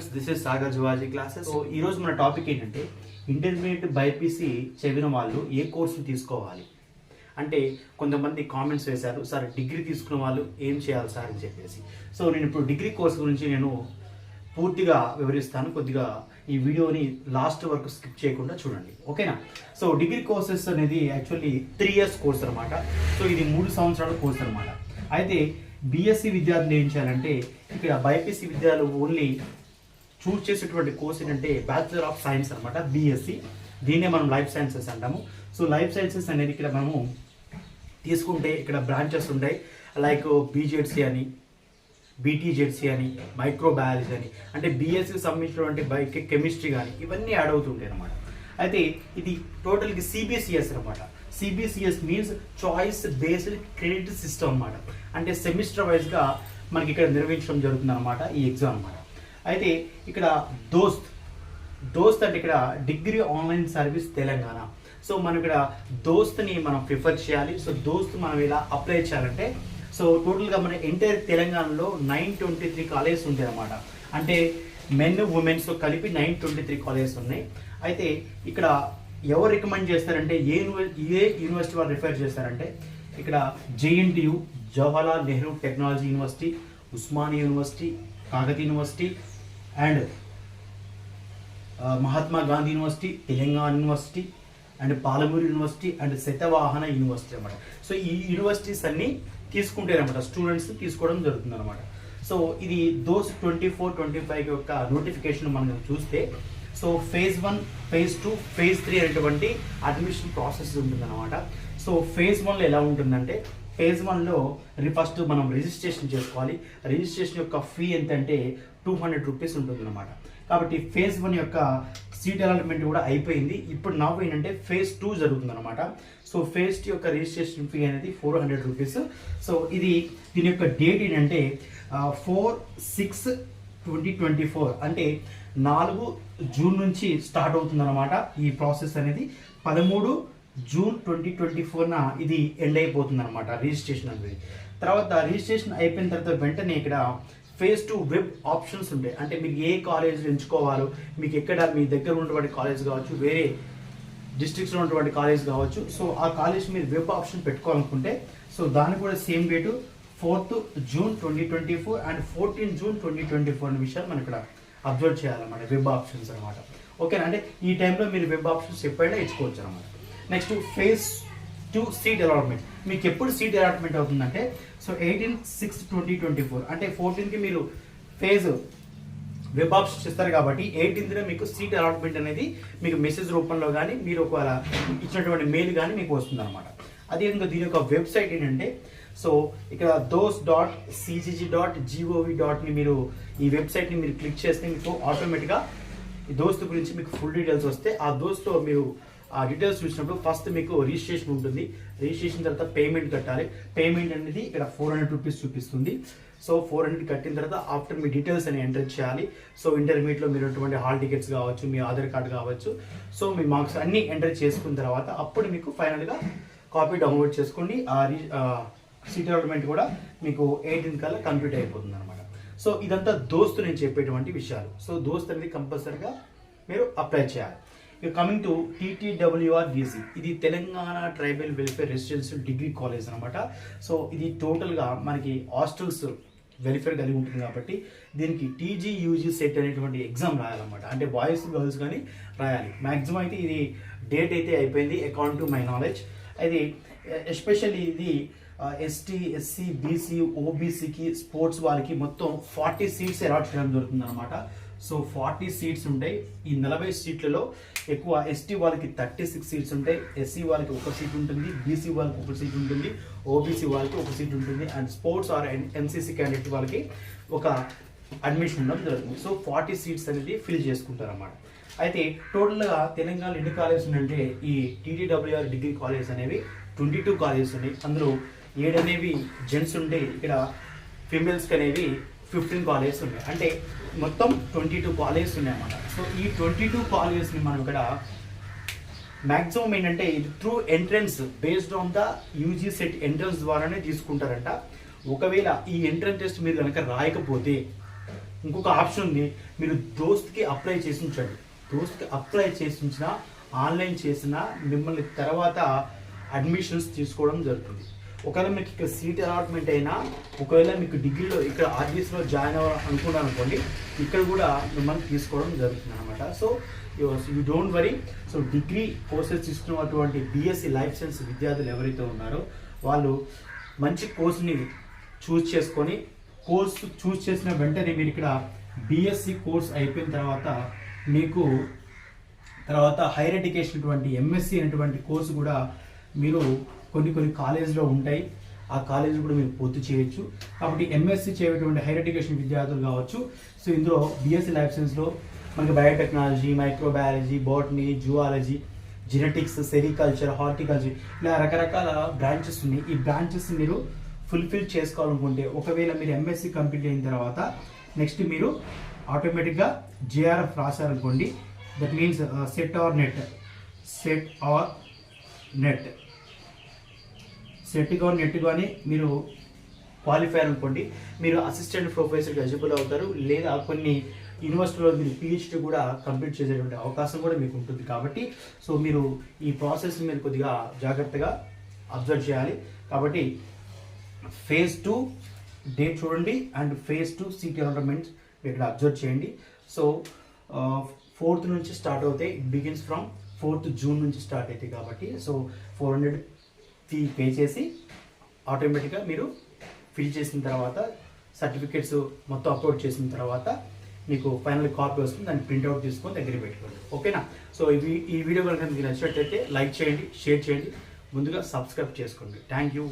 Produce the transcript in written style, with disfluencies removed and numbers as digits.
Friends, this is Sagar zoology classes. So ఈరోజు మన topic ఏంటంటే ఇంటర్మీడియట్ బైపీసీ చదివిన వాళ్ళు ఏ కోర్సు తీసుకోవాలి అంటే కొంతమంది కామెంట్స్ వేశారు, సార్ డిగ్రీ తీసుకున్న వాళ్ళు ఏం చేయాలి సార్ అని చెప్పేసి. సో నేను ఇప్పుడు డిగ్రీ కోర్సు గురించి నేను పూర్తిగా వివరిస్తాను. కొద్దిగా ఈ వీడియోని లాస్ట్ వరకు స్కిప్ చేయకుండా చూడండి, ఓకేనా. సో డిగ్రీ కోర్సెస్ అనేది యాక్చువల్లీ 3 years కోర్స్ అనమాట. సో ఇది 3 సంవత్సరాల కోర్స్ అనమాట. అయితే బీఎస్సీ విద్యార్థులు ఏం చేయాలంటే ఇక్కడ బైపీసీ విద్యార్థులు ఓన్లీ చూస్ చేసేటువంటి కోర్స్ ఏంటంటే బ్యాచులర్ ఆఫ్ సైన్స్ అనమాట, బీఎస్సీ. దీన్నే మనం లైఫ్ సైన్సెస్ అంటాము. సో లైఫ్ సైన్సెస్ అనేది ఇక్కడ మనము తీసుకుంటే ఇక్కడ బ్రాంచెస్ ఉంటాయి, లైక్ బీజెడ్సీ అని, బీటీజెడ్సీ అని, మైక్రోబయాలజీ అని, అంటే బీఎస్సీకి సంబంధించినటువంటి కెమిస్ట్రీ కానీ ఇవన్నీ యాడ్ అవుతుంటాయి అనమాట. అయితే ఇది టోటల్గా సిబిసిఎస్ అనమాట. CBCS means choice based credit system అనమాట. అంటే సెమిస్టర్ వైజ్గా మనకి ఇక్కడ నిర్వహించడం జరుగుతుంది అనమాట ఈ ఎగ్జామ్ అనమాట. అయితే ఇక్కడ దోస్త్ అంటే ఇక్కడ degree online service Telangana. So మనం ఇక్కడ దోస్త్ని మనం ప్రిఫర్ చేయాలి. సో దోస్త్ మనం ఇలా అప్లై చేయాలంటే సో టోటల్గా మన ఎంటైర్ తెలంగాణలో 923 కాలేజెస్ ఉంటాయి అనమాట. అంటే మెన్ ఉమెన్స్ కలిపి 923 కాలేజెస్ ఉన్నాయి. అయితే ఇక్కడ ఎవరు రికమెండ్ చేస్తారంటే ఏ యూనివర్సిటీ వాళ్ళు రిఫర్ చేస్తారంటే ఇక్కడ JNTU, Jawaharlal Nehru technology university, Osmania university, Kakatiya university and Mahatma Gandhi university, Telangana university and Palamuru university and Satavahana university అనమాట. సో ఈ యూనివర్సిటీస్ అన్ని తీసుకుంటారనమాట, స్టూడెంట్స్ తీసుకోవడం జరుగుతుంది అనమాట. సో ఇది దోస్ 24-25 యొక్క నోటిఫికేషన్ మనం చూస్తే సో phase 1, phase 2, phase 3 అనేటువంటి అడ్మిషన్ ప్రాసెస్ ఉంటుందన్నమాట. సో phase 1లో ఎలా ఉంటుందంటే phase 1లో ఫస్ట్ మనం రిజిస్ట్రేషన్ చేసుకోవాలి. రిజిస్ట్రేషన్ యొక్క ఫీ ఎంతంటే 200 రూపీస్ ఉంటుంది అనమాట. కాబట్టి phase 1 యొక్క సీట్ అలాట్మెంట్ కూడా అయిపోయింది. ఇప్పుడు నాకు ఏంటంటే phase 2 జరుగుతుంది అనమాట. సో phase 2 యొక్క రిజిస్ట్రేషన్ ఫీ అనేది 400 రూపీస్. సో దీని యొక్క డేట్ ఏంటంటే 4/6/2024 అంటే 4 జూన్ నుంచి స్టార్ట్ అవుతుంది అనమాట. ఈ ప్రాసెస్ అనేది 13 జూన్ 2024న ఇది ఎండ్ అయిపోతుంది అనమాట రిజిస్ట్రేషన్ అనేది. తర్వాత రిజిస్ట్రేషన్ అయిపోయిన తర్వాత వెంటనే ఇక్కడ phase 2 వెబ్ ఆప్షన్స్ ఉంటాయి. అంటే మీకు ఏ కాలేజ్ ఎంచుకోవాలో, మీకు ఎక్కడ మీ దగ్గర ఉన్నటువంటి కాలేజ్ కావచ్చు, వేరే డిస్ట్రిక్ట్స్లో ఉన్నటువంటి కాలేజ్ కావచ్చు. సో ఆ కాలేజ్ మీరు వెబ్ ఆప్షన్ పెట్టుకోవాలనుకుంటే సో దాన్ని కూడా same date 4th June 2024 and 14 June 2024 అనే విషయాలు మనం ఇక్కడ అబ్జర్వ్ చేయాలన్నమాట, వెబ్ ఆప్షన్స్ అనమాట. ఓకేనా, అంటే ఈ టైంలో మీరు వెబ్ ఆప్షన్స్ ఎప్పుడైనా ఇచ్చుకోవచ్చు అనమాట. Next phase 2 seat allotment. మీకు ఎప్పుడు సీట్ అలాట్మెంట్ అవుతుందంటే సో 18/6/2024 అంటే 14కి మీరు ఫేజ్ వెబ్ ఆప్షన్స్ ఇస్తారు కాబట్టి 18న మీకు సీట్ అలాట్మెంట్ అనేది మీకు మెసేజ్ రూపంలో కానీ మీరు ఒకవేళ ఇచ్చినటువంటి మెయిల్ కానీ మీకు వస్తుంది అనమాట. అదేవిధంగా దీని యొక్క వెబ్సైట్ ఏంటంటే సో ఇక్కడ dos.cgg.gov.ని మీరు ఈ వెబ్సైట్ని మీరు క్లిక్ చేస్తే మీకు ఆటోమేటిక్గా ఈ దోస్త్ గురించి మీకు ఫుల్ డీటెయిల్స్ వస్తే ఆ దోస్త్లో మీరు ఆ డీటెయిల్స్ చూసినప్పుడు ఫస్ట్ మీకు రిజిస్ట్రేషన్ ఉంటుంది. రిజిస్ట్రేషన్ తర్వాత పేమెంట్ కట్టాలి. పేమెంట్ అనేది ఇక్కడ 400 రూపీస్ చూపిస్తుంది. సో 400 కట్టిన తర్వాత ఆఫ్టర్ మీ డీటెయిల్స్ అని ఎంటర్ చేయాలి. సో ఇంటర్మీడియట్లో మీరు ఉన్నటువంటి హాల్ టికెట్స్ కావచ్చు, మీ ఆధార్ కార్డు కావచ్చు, సో మీ మార్క్స్ అన్నీ ఎంటర్ చేసుకున్న తర్వాత అప్పుడు మీకు ఫైనల్గా కాపీ డౌన్లోడ్ చేసుకోండి. సీట్ అలాట్మెంట్ కూడా మీకు 18 కల్లా కంప్లీట్ అయిపోతుంది అనమాట. సో ఇదంతా దోస్తు నేను చెప్పేటువంటి విషయాలు. సో దోస్త్ అనేది కంపల్సరీగా మీరు అప్లై చేయాలి. కమింగ్ టు TTWRDC, ఇది Telangana tribal welfare residential degree college అనమాట. సో ఇది టోటల్గా మనకి హాస్టల్స్ వెల్ఫేర్ కలిగి ఉంటుంది కాబట్టి దీనికి TGUG సెట్ అనేటువంటి ఎగ్జామ్ రాయాలన్నమాట. అంటే బాయ్స్ గర్ల్స్ కానీ రాయాలి. మ్యాక్సిమం అయితే ఇది డేట్ అయితే అయిపోయింది అకార్డింగ్ టు మై నాలెడ్జ్. అది ఎస్పెషల్లీ ఇది ST, SC, BC, OBCకి స్పోర్ట్స్ వాళ్ళకి మొత్తం 40 సీట్స్ అలాట్ చేయడం జరుగుతుంది అనమాట. సో 40 సీట్స్ ఉంటాయి. ఈ 40 సీట్లలో ఎక్కువ ST వాళ్ళకి 36 సీట్స్ ఉంటాయి, SC వాళ్ళకి 1 సీట్ ఉంటుంది, BC వాళ్ళకి 1 సీట్ ఉంటుంది, OBC వాళ్ళకి 1 సీట్ ఉంటుంది and sports or NCC candidate వాళ్ళకి ఒక అడ్మిషన్ ఉండడం జరుగుతుంది. సో 40 సీట్స్ అనేది ఫిల్ చేసుకుంటారు అన్నమాట. అయితే టోటల్గా తెలంగాణలో ఎన్ని కాలేజెస్ ఉన్నాయంటే ఈ TTWR డిగ్రీ కాలేజ్ అనేవి 22 కాలేజెస్ ఉన్నాయి. అందులో 7 అనేవి జెంట్స్ ఉంటే ఇక్కడ ఫీమేల్స్కి అనేవి 15 కాలేజెస్ ఉన్నాయి. అంటే మొత్తం 22 కాలేజెస్ ఉన్నాయి అన్నమాట. సో ఈ 22 కాలేజెస్ని మనం ఇక్కడ మ్యాక్సిమం ఏంటంటే ఇది through entrance based on the UG set entrance ద్వారానే తీసుకుంటారంట. ఒకవేళ ఈ ఎంట్రన్స్ టెస్ట్ మీరు కనుక రాయకపోతే ఇంకొక ఆప్షన్ ఉంది, మీరు దోస్త్కి అప్లై చేసి ఉంచండి. దోస్త్కి అప్లై చేసి ఉంచిన, ఆన్లైన్ చేసిన మిమ్మల్ని తర్వాత అడ్మిషన్స్ తీసుకోవడం జరుగుతుంది. ఒకవేళ మీకు ఇక్కడ సీట్ అలాట్మెంట్ అయినా, ఒకవేళ మీకు డిగ్రీలో ఇక్కడ ఆర్బీఎస్లో జాయిన్ అనుకున్నాను అనుకోండి, ఇక్కడ కూడా మిమ్మల్ని తీసుకోవడం జరుగుతుంది అనమాట. So you don't worry. So degree courses తీసుకున్నటువంటి బీఎస్సీ లైఫ్ సైన్స్ విద్యార్థులు ఎవరైతే ఉన్నారో వాళ్ళు మంచి కోర్సుని చూస్ చేసుకొని, కోర్సు చూస్ చేసిన వెంటనే మీరు ఇక్కడ బీఎస్సీ కోర్స్ అయిపోయిన తర్వాత మీకు తర్వాత హైయర్ ఎడ్యుకేషన్ అటువంటి ఎంఎస్సి అనేటువంటి కోర్సు కూడా మీరు కొన్ని కాలేజీలో ఉంటాయి, ఆ కాలేజీ కూడా మీరు పూర్తి చేయొచ్చు. కాబట్టి ఎంఎస్సి చేయటువంటి హైయర్ ఎడ్యుకేషన్ విద్యార్థులు కావచ్చు. సో ఇందులో బీఎస్సీ లైఫ్ సైన్స్లో మనకి biotechnology, microbiology, botany, zoology, genetics, sericulture, horticulture, ఇలా రకరకాల బ్రాంచెస్ ఉన్నాయి. ఈ బ్రాంచెస్ మీరు ఫుల్ఫిల్ చేసుకోవాలనుకుంటే, ఒకవేళ మీరు ఎంఎస్సి కంప్లీట్ అయిన తర్వాత నెక్స్ట్ మీరు ఆటోమేటిక్గా జేఆర్ఎఫ్ రాశారనుకోండి, that means SET or NET కానీ మీరు క్వాలిఫై అనుకోండి, మీరు అసిస్టెంట్ ప్రొఫెసర్కి ఎలిజిబుల్ అవుతారు. లేదా కొన్ని యూనివర్సిటీలో మీరు పిహెచ్డి కూడా కంప్లీట్ చేసేటువంటి అవకాశం కూడా మీకు ఉంటుంది. కాబట్టి సో మీరు ఈ ప్రాసెస్ మీరు కొద్దిగా జాగ్రత్తగా అబ్జర్వ్ చేయాలి. కాబట్టి phase 2 డేట్ చూడండి అండ్ phase 2 సీట్ అలాట్మెంట్స్ మీరు ఇక్కడ అబ్జర్వ్ చేయండి. సో 4th నుంచి స్టార్ట్ అవుతాయి. It begins from 4th June నుంచి స్టార్ట్ అవుతాయి. కాబట్టి సో 400 ఫీ పే చేసి ఆటోమేటిక్గా మీరు ఫిల్ చేసిన తర్వాత సర్టిఫికేట్స్ మొత్తం అప్లోడ్ చేసిన తర్వాత మీకు ఫైనల్ కాపీ వస్తుంది, దాన్ని ప్రింట్అవుట్ తీసుకొని దగ్గర పెట్టుకోండి. ఓకేనా? సో ఈ వీడియో కనుక మీకు నచ్చినట్లయితే లైక్ చేయండి, షేర్ చేయండి, ముందుగా సబ్స్క్రైబ్ చేసుకోండి. Thank you.